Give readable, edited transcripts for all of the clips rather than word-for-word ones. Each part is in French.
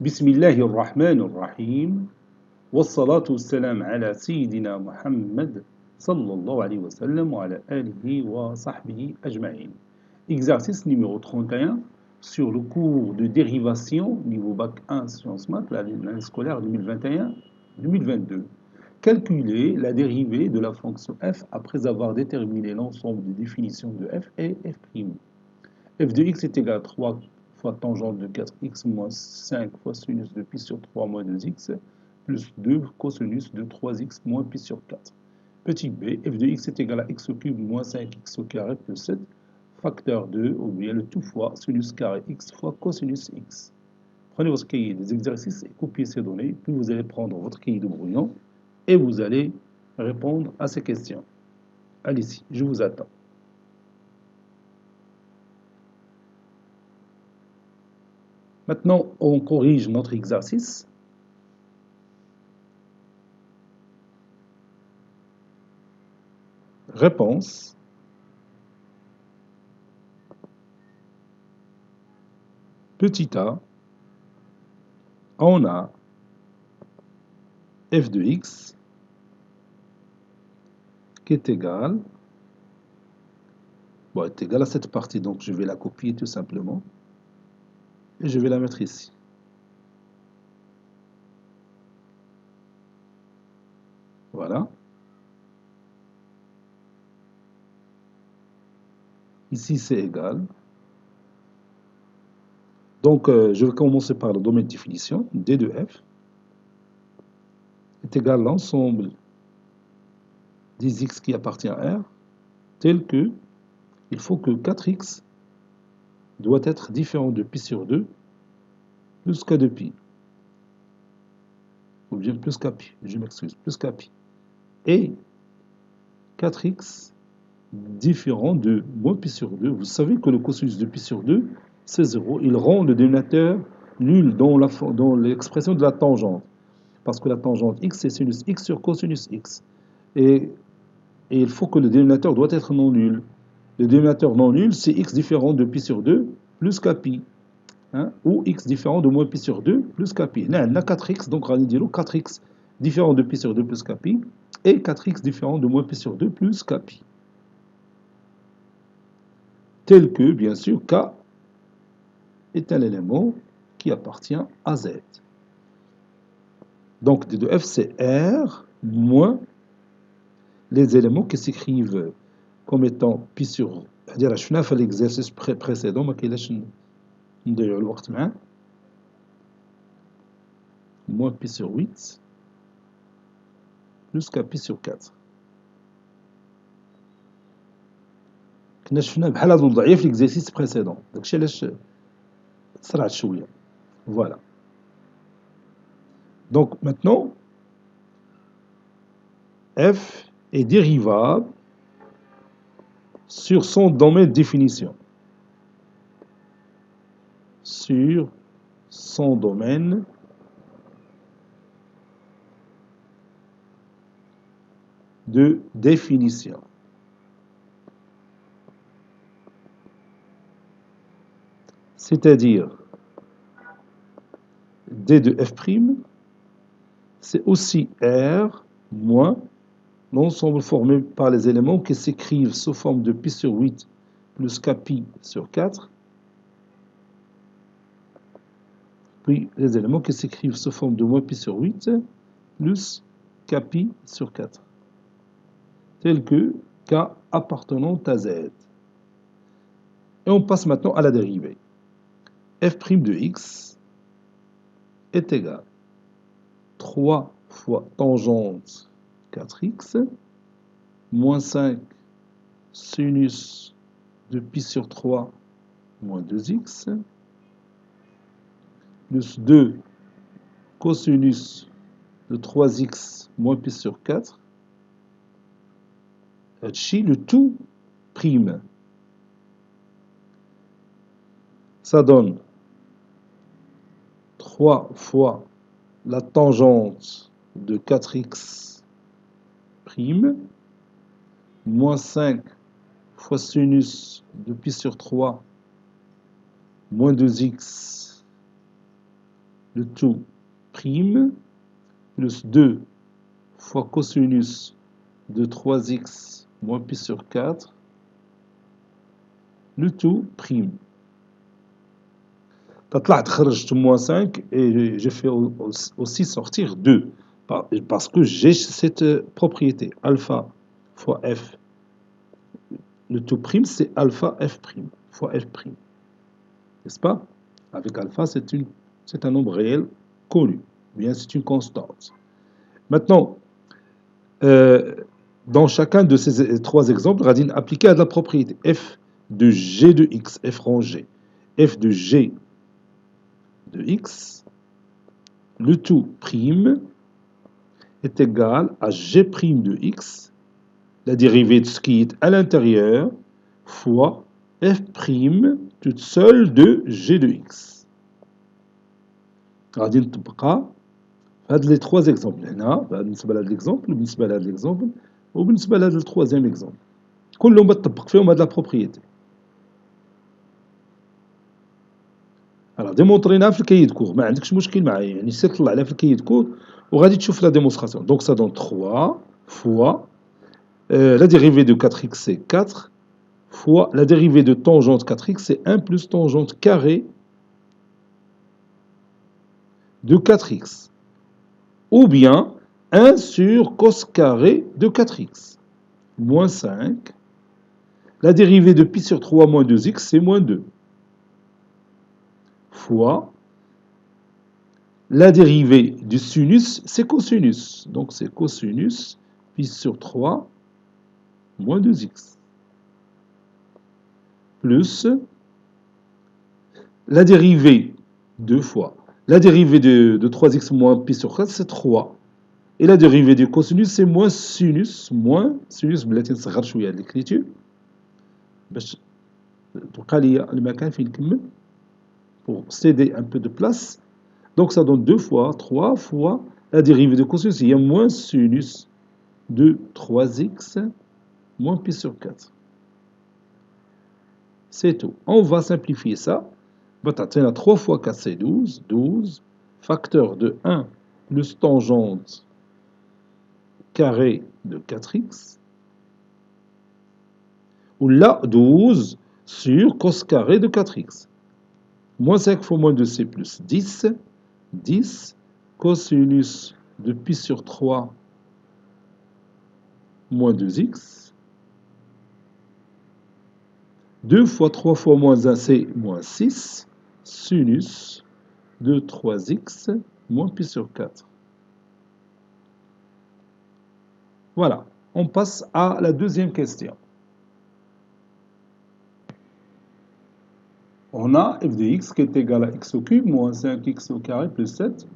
بسم الله الرحمن الرحيم والصلاة والسلام على سيدنا محمد صلى الله عليه وسلم وعلى آله وصحبه أجمعين. Exercice numéro 31 sur le cours de dérivation niveau bac 1 sciences maths, l'année scolaire 2021-2022. Calculer la dérivée de la fonction f après avoir déterminé l'ensemble des définitions de f et f'. F de x est égal à 3 fois tangente de 4x moins 5 fois sinus de pi sur 3 moins 2x plus 2 cosinus de 3x moins pi sur 4. Petit b, f de x est égal à x au cube moins 5x au carré plus 7 facteur 2 ou bien le tout fois sinus carré x fois cosinus x. Prenez votre cahier des exercices et copiez ces données, puis vous allez prendre votre cahier de brouillon et vous allez répondre à ces questions. Allez-y, je vous attends. Maintenant, on corrige notre exercice. Réponse. Petit a, on a f de x qui est égal, est égal à cette partie, donc je vais la copier tout simplement et je vais la mettre ici. Voilà. Ici c'est égal. Donc je vais commencer par le domaine de définition. D de f est égal à l'ensemble des x qui appartient à R, tel que il faut que 4x doit être différent de pi sur 2 plus k de pi. Ou bien plus kpi, je m'excuse, plus kpi. Et 4x différent de moins pi sur 2. Vous savez que le cosinus de pi sur 2, c'est 0. Il rend le dénominateur nul dans l'expression de la tangente. Parce que la tangente x, c'est sinus x sur cosinus x. Et il faut que le dénominateur doit être non nul. Le dénominateur non nul, c'est x différent de pi sur 2 plus kpi. Ou x différent de moins pi sur 2 plus kpi. Là, on a 4x, donc on va dire 4x différent de pi sur 2 plus kpi. Et 4x différent de moins pi sur 2 plus kpi. Tel que, bien sûr, K est un élément qui appartient à Z. Donc, D de F, c'est R moins les éléments qui s'écrivent comme étant pi sur... C'est-à-dire, je vais faire l'exercice précédent, mais je vais moins pi sur 8 plus K pi sur 4. كنا شفنا بحال هاد الوضعيه في l'exercice précédent. داكشي علاش سرعت شويه. Voilà. Donc maintenant, f est dérivable sur son domaine de définition. Sur son domaine de définition. C'est-à-dire, D de f', c'est aussi R moins l'ensemble formé par les éléments qui s'écrivent sous forme de pi sur 8 plus kpi sur 4, puis les éléments qui s'écrivent sous forme de moins pi sur 8 plus kpi sur 4, tel que k appartenant à z. Et on passe maintenant à la dérivée. f' de x est égal à 3 fois tangente 4x moins 5 sinus de pi sur 3 moins 2x plus 2 cosinus de 3x moins pi sur 4 le tout prime. Ça donne 3 fois la tangente de 4x prime moins 5 fois sinus de pi sur 3 moins 2x le tout prime plus 2 fois cosinus de 3x moins pi sur 4, le tout prime. طلعت خرجت moins 5 et j'ai fait aussi sortir 2 parce que j'ai cette propriété alpha fois f. Le tout prime c'est alpha f prime fois f prime. N'est-ce pas? Avec alpha c'est un nombre réel connu. Bien c'est une constante. Maintenant, dans chacun de ces trois exemples, Radin appliquait à de la propriété f de g de x, f rangé, f de g de x, le tout prime est égal à g prime de x, la dérivée de ce qui est à l'intérieur, fois f prime toute seule de g de x. غادي نطبقها في هاد لي trois exemples هنا بالنسبة لهاد l'exemple وبالنسبة لهاد l'exemple وبالنسبة لهاد التروازيام exemple. كلهم بتطبق فيهم هاد لا بروبريتي. Alors démontrيناها في الكايي كور ما عندكش مشكل معايا يعني سير طلع عليها في الكايي كور وغادي تشوف لا démonstration. Donc ça donne 3 fois la dérivée de 4x c'est 4 fois la dérivée de tangente 4x c'est 1 plus tangente carrée de 4x. Ou bien 1 sur cos carré de 4x. Moins 5. La dérivée de pi sur 3 moins 2x c'est moins 2. Fois la dérivée du sinus, c'est cosinus. Donc c'est cosinus pi sur 3 moins 2x. Plus la dérivée, 2 fois. La dérivée de 3x moins pi sur 4, c'est 3. Et la dérivée du cosinus, c'est moins sinus, بلاتي نصغر شوية l'écriture باش تبقى لي المكان فين نكمل pour céder un peu de place. Donc ça donne 2 fois, 3 fois la dérivée de cosinus, il y a moins sinus de 3x moins pi sur 4. C'est tout. On va simplifier ça. On a 3 fois 4, c'est 12. 12, facteur de 1 plus tangente carré de 4x. Ou là, 12 sur cos carré de 4x. Moins 5 fois moins 2, c'est plus 10. 10 cosinus de pi sur 3 moins 2x. 2 fois 3 fois moins 1, c'est moins 6. Sinus de 3x moins pi sur 4. Voilà, on passe à la deuxième question. On a f de x qui est égal à x au cube moins 5x au carré plus 7,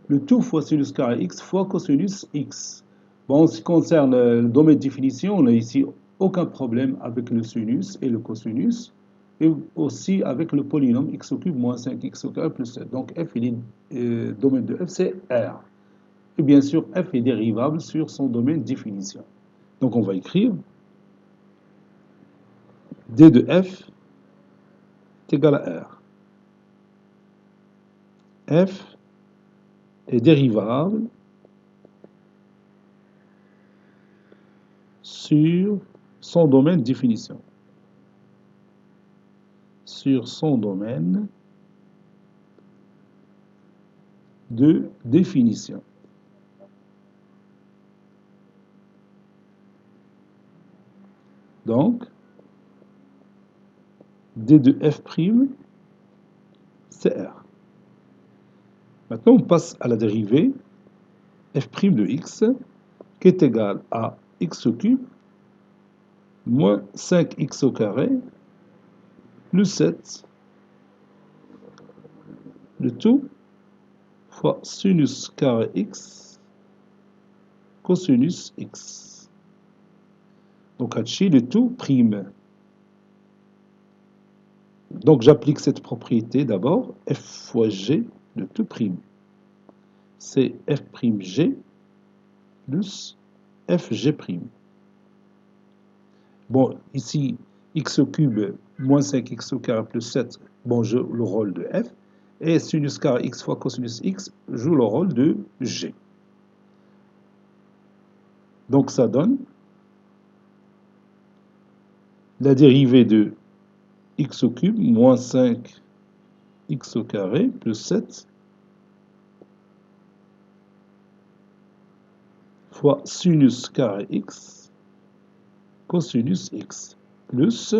le tout fois sinus carré x fois cosinus x. Bon, en ce qui concerne le domaine de définition, on n'a ici aucun problème avec le sinus et le cosinus, et aussi avec le polynôme x au cube moins 5x au carré plus 7. Donc f, domaine de f, c'est R. Et bien sûr, f est dérivable sur son domaine de définition. Donc on va écrire d de f est égal à R. F est dérivable sur son domaine de définition. Sur son domaine de définition. Donc, d de f', c'est R. Maintenant, on passe à la dérivée f' de x, qui est égale à x au cube moins 5x au carré plus 7, le tout fois sinus carré x cosinus x. Donc, Hachi, le tout prime. Donc, j'applique cette propriété d'abord, f fois g, le tout prime. C'est f'g plus fg'. Bon, ici, x au cube moins 5x au carré plus 7, bon, je le rôle de f. Et sinus carré x fois cosinus x joue le rôle de g. Donc ça donne la dérivée de x au cube moins 5 x au carré plus 7 fois sinus carré x cosinus x plus,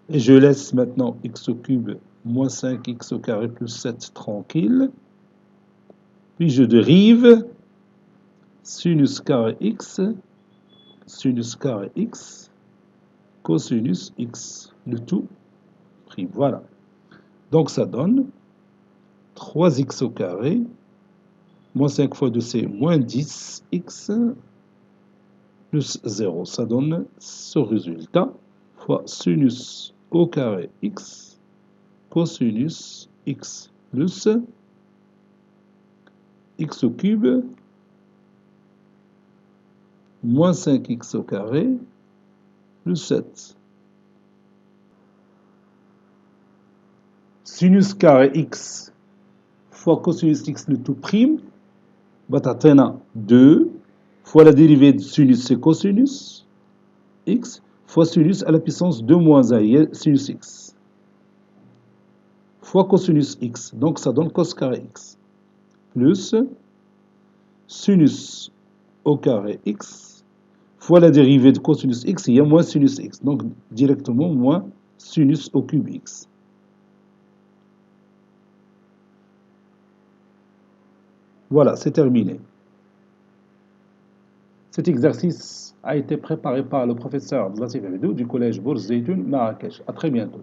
et je laisse maintenant x au cube moins 5x au carré plus 7 tranquille, puis je dérive sinus carré x cosinus x, le tout pris. Voilà. Donc ça donne 3x au carré, moins 5 fois 2 c'est moins 10x, plus 0. Ça donne ce résultat, fois sinus au carré x, cosinus x, plus x au cube, moins 5x au carré, plus 7. Sinus carré x fois cosinus x le tout prime, va t'atteindre 2 fois la dérivée de sinus, c'est cosinus x, fois sinus à la puissance 2 moins 1, sinus x, fois cosinus x, donc ça donne cos carré x, plus sinus au carré x, fois la dérivée de cosinus x, il y a moins sinus x, donc directement moins sinus au cube x. Voilà, c'est terminé. Cet exercice a été préparé par le professeur Latif Abedou du collège Bourz Zeytoun, Marrakech. À très bientôt.